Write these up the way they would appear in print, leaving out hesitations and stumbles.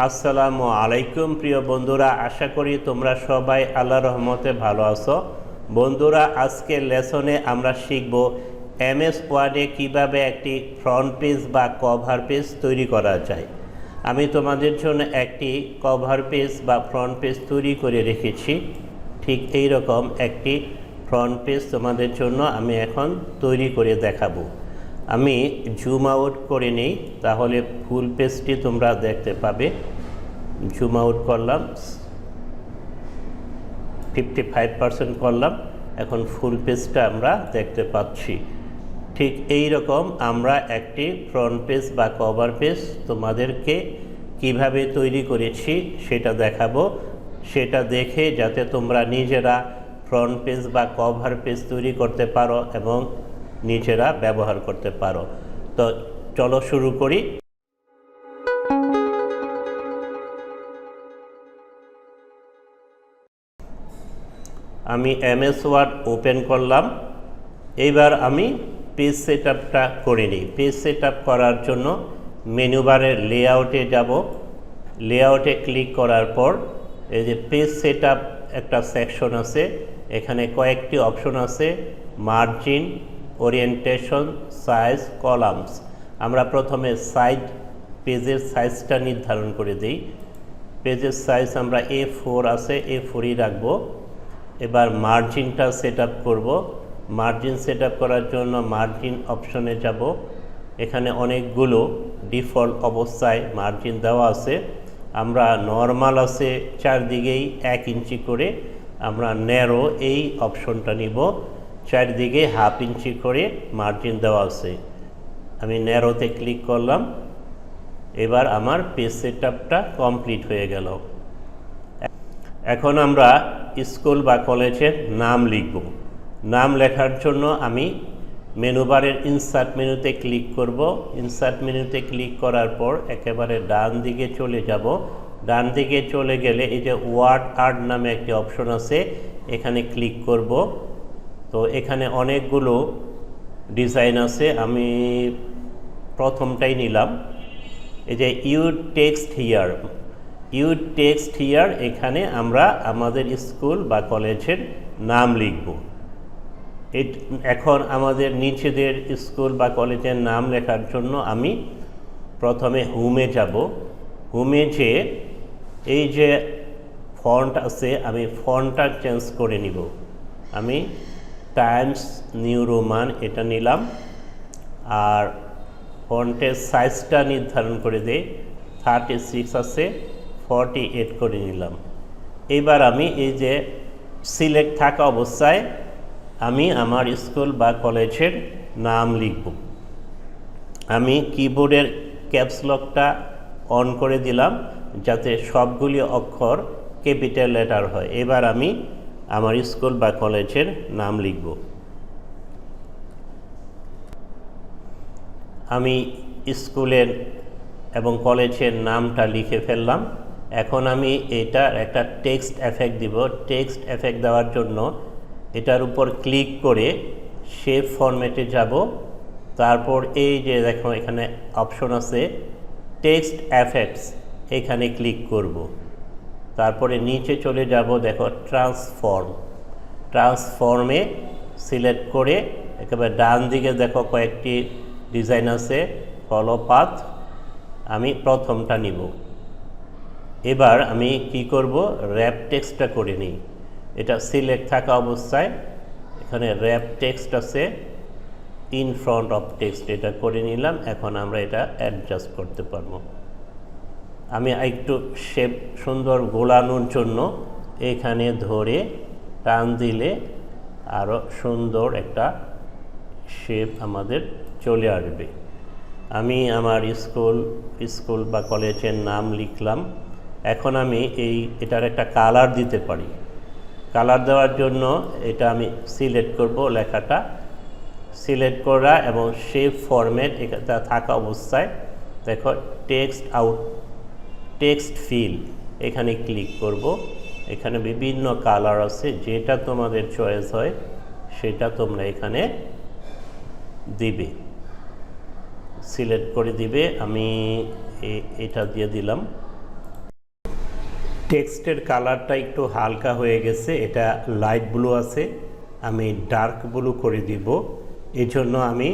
আসসালামু আলাইকুম প্রিয় বন্ধুরা, আশা করি তোমরা সবাই আল্লাহর রহমতে ভালো আছো। বন্ধুরা, আজকের লেসনে আমরা শিখব এমএস ওয়ার্ডে কিভাবে একটি ফ্রন্ট পেজ বা কভার পেজ তৈরি করা যায়। আমি তোমাদের জন্য একটি কভার পেজ বা ফ্রন্ট পেজ তৈরি করে রেখেছি। ঠিক এই রকম একটি ফ্রন্ট পেজ তোমাদের জন্য আমি এখন তৈরি করে দেখাবো। আমি জুম আউট করে নিই, তাহলে ফুল পেজটি তোমরা দেখতে পাবে। জুম আউট করলাম, 55% করলাম, এখন ফুল পেজটা আমরা দেখতে পাচ্ছি। ঠিক এই রকম আমরা একটি ফ্রন্ট পেজ বা কভার পেজ তোমাদেরকে কিভাবে তৈরি করেছি সেটা দেখাবো। সেটা দেখে যাতে তোমরা নিজেরা ফ্রন্ট পেজ বা কভার পেজ তৈরি করতে পারো এবং নিজেরা ব্যবহার করতে পারো। তো চলো শুরু করি। আমি এমএস ওয়ার্ড ওপেন করলাম। এইবার আমি পেজ সেটআপটা করে নিই। পেজ সেটআপ করার জন্য মেনু বারের লেআউটে যাব। লেআউটে ক্লিক করার পর এই যে পেজ সেটআপ একটা সেকশন আছে, এখানে কয়েকটি অপশন আছে, মার্জিন, ওরিয়েন্টেশন, সাইজ, কলামস। আমরা প্রথমে পেজের সাইজটা নির্ধারণ করে দিই। পেজের সাইজ আমরা A4 আছে, A4ই রাখবো। এবার মার্জিনটা সেট আপ করবো। মার্জিন সেট আপ করার জন্য মার্জিন অপশনে যাব। এখানে অনেকগুলো ডিফল্ট অবস্থায় মার্জিন দেওয়া আছে। আমরা নর্মাল আছে চারদিকেই 1 ইঞ্চি করে, আমরা ন্যারো এই অপশনটা নিব। চারদিকে 1/2 ইঞ্চি করে মার্জিন দেওয়া আছে। আমি ন্যারোতে ক্লিক করলাম। এবার আমার পেজ সেট আপটা কমপ্লিট হয়ে গেল। এখন আমরা স্কুল বা কলেজের নাম লিখব। নাম লেখার জন্য আমি মেনু বারের ইনসার্ট মেনুতে ক্লিক করব। ইনসার্ট মেনুতে ক্লিক করার পর একেবারে ডান দিকে চলে যাব। ডান দিকে চলে গেলে এই যে ওয়ার্ড আর্ট নামে একটি অপশন আছে, এখানে ক্লিক করব। তো এখানে অনেকগুলো ডিজাইন আছে, আমি প্রথমটাই নিলাম। এই যে ইউ টেক্সট হিয়ার, এখানে আমরা আমাদের স্কুল বা কলেজের নাম লিখব। এখন আমাদের নিজেদের স্কুল বা কলেজের নাম লেখার জন্য আমি প্রথমে হোমে যাব। হোমে যে এই যে ফন্ট আছে, আমি ফন্টটা চেঞ্জ করে নিব। আমি টাইমস নিউ রোমান এটা নিলাম, আর ফন্টের সাইজটা নির্ধারণ করে দেই। 36 আছে, 48 করে নিলাম। এবার আমি এই যে সিলেক্ট থাকা অবস্থায় আমি আমার স্কুল বা কলেজের নাম লিখব। আমি কিবোর্ডের ক্যাপস লকটা অন করে দিলাম যাতে সবগুলি অক্ষর ক্যাপিটাল লেটার হয়। এবার আমি আমার স্কুল বা কলেজের নাম লিখব। আমি স্কুলের এবং কলেজের নামটা লিখে ফেললাম। এখন আমি এটার একটা টেক্সট এফেক্ট দিব। টেক্সট এফেক্ট দেওয়ার জন্য এটার উপর ক্লিক করে শেপ ফরম্যাটে যাব। তারপর এই যে দেখো এখানে অপশন আছে টেক্সট এফেক্টস, এখানে ক্লিক করব। তারপরে নিচে চলে যাব, দেখো ট্রান্সফর্মে সিলেক্ট করে একেবারে ডান দিকে দেখো কয়েকটি ডিজাইন আছে, ফলো পাথ, আমি প্রথমটা নিব। এবার আমি কি করব, র্যাপ টেক্সটটা করে নিই। এটা সিলেক্ট থাকা অবস্থায় এখানে র্যাপ টেক্সট আছে, ইন ফ্রন্ট অফ টেক্সট, এটা করে নিলাম। এখন আমরা এটা অ্যাডজাস্ট করতে পারবো। আমি একটু শেপ সুন্দর গোলানোর জন্য এখানে ধরে টান দিলে আরও সুন্দর একটা শেপ আমাদের চলে আসবে। আমি আমার স্কুল বা কলেজের নাম লিখলাম। এখন আমি এটার একটা কালার দিতে পারি। কালার দেওয়ার জন্য এটা আমি সিলেক্ট করব, লেখাটা সিলেক্ট করা এবং শেপ ফরম্যাট এটা থাকা অবস্থায় দেখো টেক্সট ফিল, এখানে ক্লিক করব। এখানে বিভিন্ন কালার আছে, যেটা তোমাদের চয়েস হয় সেটা তোমরা এখানে দিবে, সিলেক্ট করে দিবে। আমি এটা দিয়ে দিলাম। টেক্সটের কালারটা একটু হালকা হয়ে গেছে, এটা লাইট ব্লু আছে, আমি ডার্ক ব্লু করে দিব। এই জন্য আমি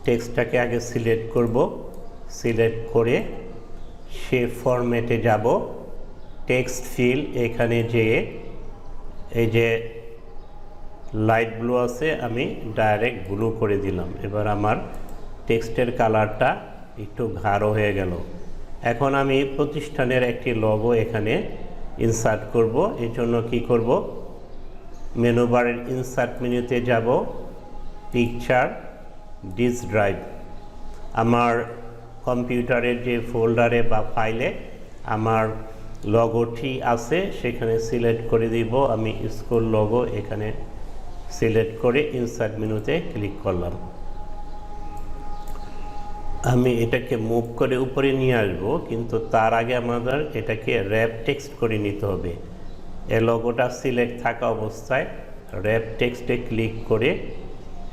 টেক্সটটাকে আগে সিলেক্ট করব, সিলেক্ট করে সে ফরম্যাটে যাব, টেক্সট ফিল এখানে যেয়ে এই যে লাইট ব্লু আছে আমি ডাইরেক্ট ব্লু করে দিলাম। এবার আমার টেক্সটের কালারটা একটু গাঢ় হয়ে গেল। এখন আমি প্রতিষ্ঠানের একটি লোগো এখানে ইনসার্ট করব। এই জন্য কী করব, মেনু বারের ইনসার্ট মেনুতে যাব, পিকচার, ডিস্ক ড্রাইভ। আমার কম্পিউটারের যে ফোল্ডারে বা ফাইলে আমার লোগোটি আছে সেখানে সিলেক্ট করে দিব। আমি স্কুল লোগো এখানে সিলেক্ট করে ইনসার্ট মেনুতে ক্লিক করলাম। আমি এটাকে মুভ করে উপরে নিয়ে আসব, কিন্তু তার আগে আমাদের এটাকে র্যাপ টেক্সট করে নিতে হবে। এই লোগোটা সিলেক্ট থাকা অবস্থায় র্যাপ টেক্সটে ক্লিক করে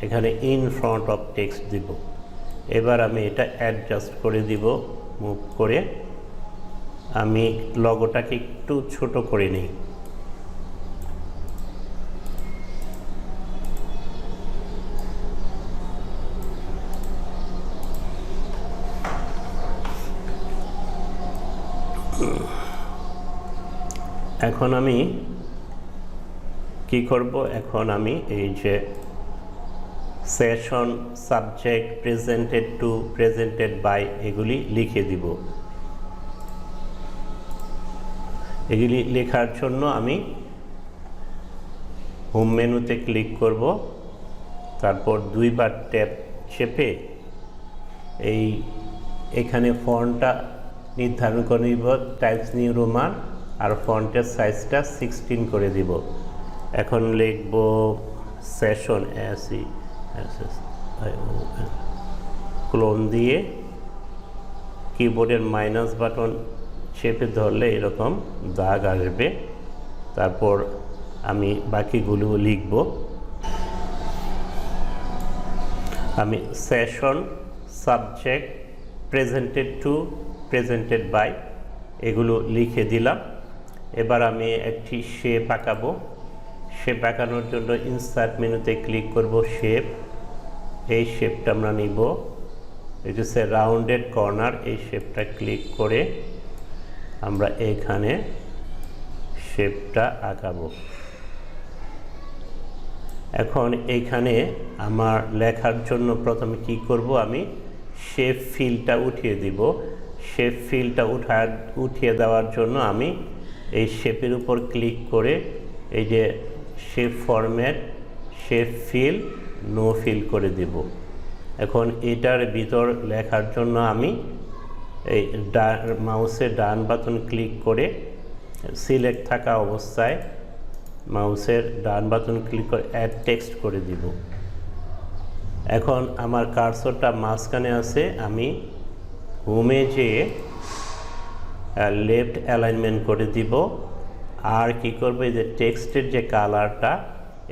এখানে ইন ফ্রন্ট অফ টেক্সট দিব। এবার আমি এটা অ্যাডজাস্ট করে দিব, মুভ করে আমি লোগোটাকে একটু ছোট করে নিই। এখন আমি কি করব, এখন আমি এই যে session, subject, presented to, presented by এগুলি লিখে দিব। এগুলি লেখার জন্য আমি হোম মেনুতে ক্লিক করব, তারপর দুইবার ট্যাব চেপে এখানে ফন্টটা নির্ধারণ করে নিব, টাইমস নিউ রোমান, আর ফন্টের সাইজটা 16 করে দিব। এখন লিখব সেশন, ক্লোন দিয়ে কিবোর্ডের মাইনাস বাটন চেপে ধরলে এরকম দাগ আসবে। তারপর আমি বাকিগুলো লিখব। আমি session, subject, presented to, presented by এগুলো লিখে দিলাম। এবার আমি একটি শেপ আঁকাবো। শেপ আঁকানোর জন্য ইনসার্ট মেনুতে ক্লিক করব, শেপ। এই শেপটা আমরা নিব, এটা হচ্ছে রাউন্ডেড কর্নার। এই শেপটা ক্লিক করে আমরা এখানে শেপটা আঁকাবো। এখন এইখানে আমার লেখার জন্য প্রথমে কি করব, আমি শেপ ফিলটা উঠিয়ে দিব। শেপ ফিলটা উঠিয়ে দেওয়ার জন্য আমি এই শেপের উপর ক্লিক করে এই যে shape format, shape fill, no fill করে দেব। এখন এটার ভিতর লেখার জন্য আমি এই মাউসের ডান বাটন ক্লিক করে সিলেক্ট থাকা অবস্থায় মাউসের ডান বাটন ক্লিক করে অ্যাড টেক্সট করে দিব। এখন আমার কার্সরটা মাঝখানে আছে, আমি হোমে যেয়ে লেফট অ্যালাইনমেন্ট করে দিব। আর কি করব, এই যে টেক্সটের যে কালারটা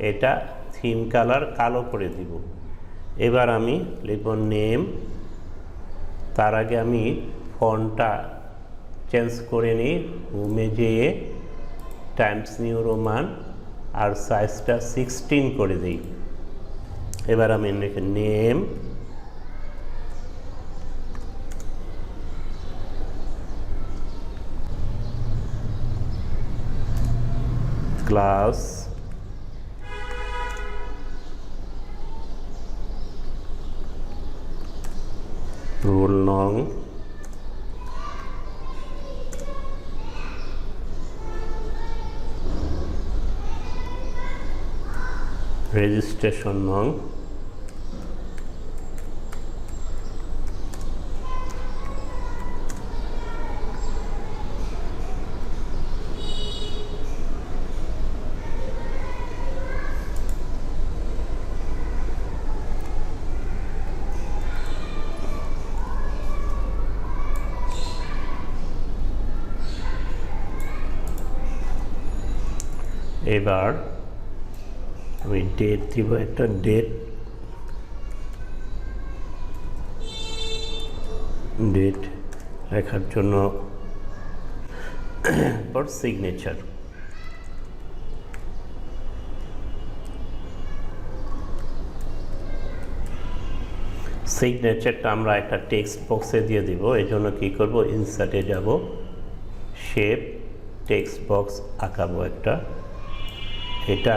এটা থিম কালার কালো করে দিব। এবার আমি লিখব নেম, তার আগে আমি ফন্টটা চেঞ্জ করে নিই, হোমে যেয়ে টাইমস নিউ রোমান আর সাইজটা 16 করে দিই। এবার আমি লিখে নেম, ক্লাস, রোল নং, রেজিস্ট্রেশন নং, এবার আমি ডেট দিব, একটা ডেট লেখার জন্য for signature। সিগনেচারটা আমরা একটা টেক্সট বক্সে দিয়ে দিব। এই জন্য কী করব, ইনসার্টে যাব, শেপ, টেক্সট বক্স আঁকাবো একটা। এটা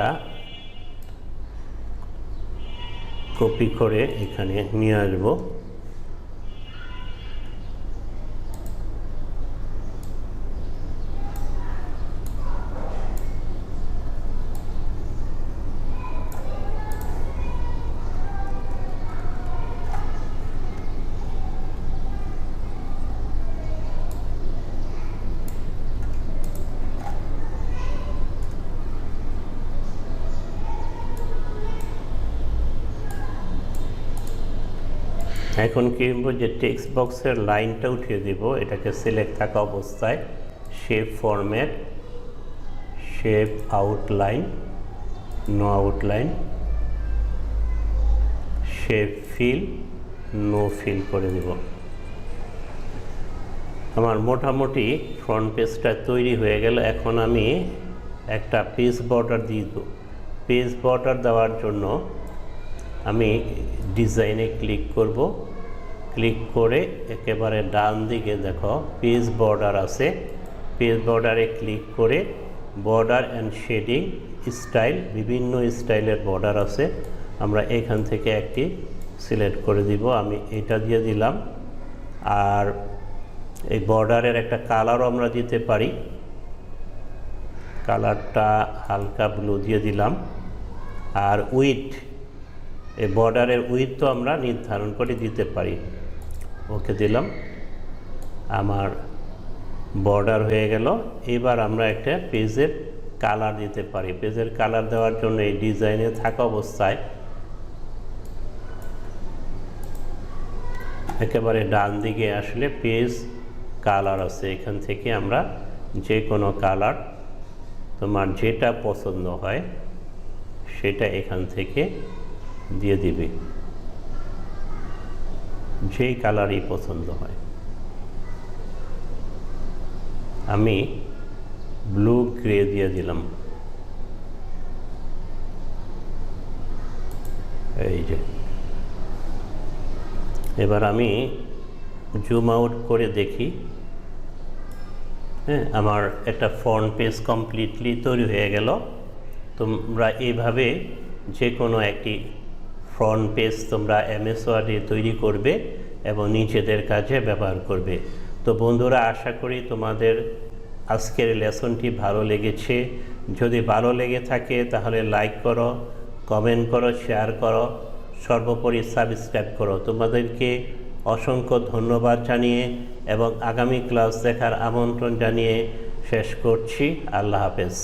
কপি করে এখানে নিয়ে আসবো। এখন কি করব, যে টেক্সট বক্সের লাইনটা উঠিয়ে দেব, এটাকে সিলেক্ট থাকা অবস্থায় shape format, shape outline, no outline, shape fill, no fill করে দেব। আমার মোটামুটি ফ্রন্ট পেজটা তৈরি হয়ে গেল। এখন আমি একটা পেজ বর্ডার দিয়ে দেব। পেজ বর্ডার দেওয়ার জন্য আমি ডিজাইনে ক্লিক করব, ক্লিক করে একেবারে ডান দিকে দেখো পেজ বর্ডার আছে, পেজ বর্ডারে ক্লিক করে বর্ডার অ্যান্ড শেডিং স্টাইল, বিভিন্ন স্টাইলের বর্ডার আছে, আমরা এখান থেকে একটি সিলেক্ট করে দিব। আমি এটা দিয়ে দিলাম। আর এই বর্ডারের একটা কালারও আমরা দিতে পারি, কালারটা হালকা ব্লু দিয়ে দিলাম। আর উইথ, এই বর্ডারের উইথ তো আমরা নির্ধারণ করে দিতে পারি, ওকে দিলাম। আমার বর্ডার হয়ে গেল। এবার আমরা একটা পেজের কালার দিতে পারি। পেজের কালার দেওয়ার জন্য এই ডিজাইনে থাকা অবস্থায় একেবারে ডান দিকে আসলে পেজ কালার আছে, এখান থেকে আমরা যে কোনো কালার তোমার যেটা পছন্দ হয় সেটা এখান থেকে দিয়ে দিবে, যেই কালারই পছন্দ হয়। আমি ব্লু গ্রে দিয়ে দিলাম। এই যে এবার আমি জুম আউট করে দেখি, হ্যাঁ, আমার একটা ফ্রন্ট পেজ কমপ্লিটলি তৈরি হয়ে গেল। তোমরা এইভাবে যে কোনো একটি ফ্রন্ট পেজ তোমরা এমএস ওয়ার্ডে তৈরি করবে এবং নিজেদের কাজে ব্যবহার করবে। তো বন্ধুরা, আশা করি তোমাদের আজকের লেসনটি ভালো লেগেছে। যদি ভালো লেগে থাকে তাহলে লাইক করো, কমেন্ট করো, শেয়ার করো, সর্বোপরি সাবস্ক্রাইব করো। তোমাদেরকে অসংখ্য ধন্যবাদ জানিয়ে এবং আগামী ক্লাস দেখার আমন্ত্রণ জানিয়ে শেষ করছি। আল্লাহ হাফেজ।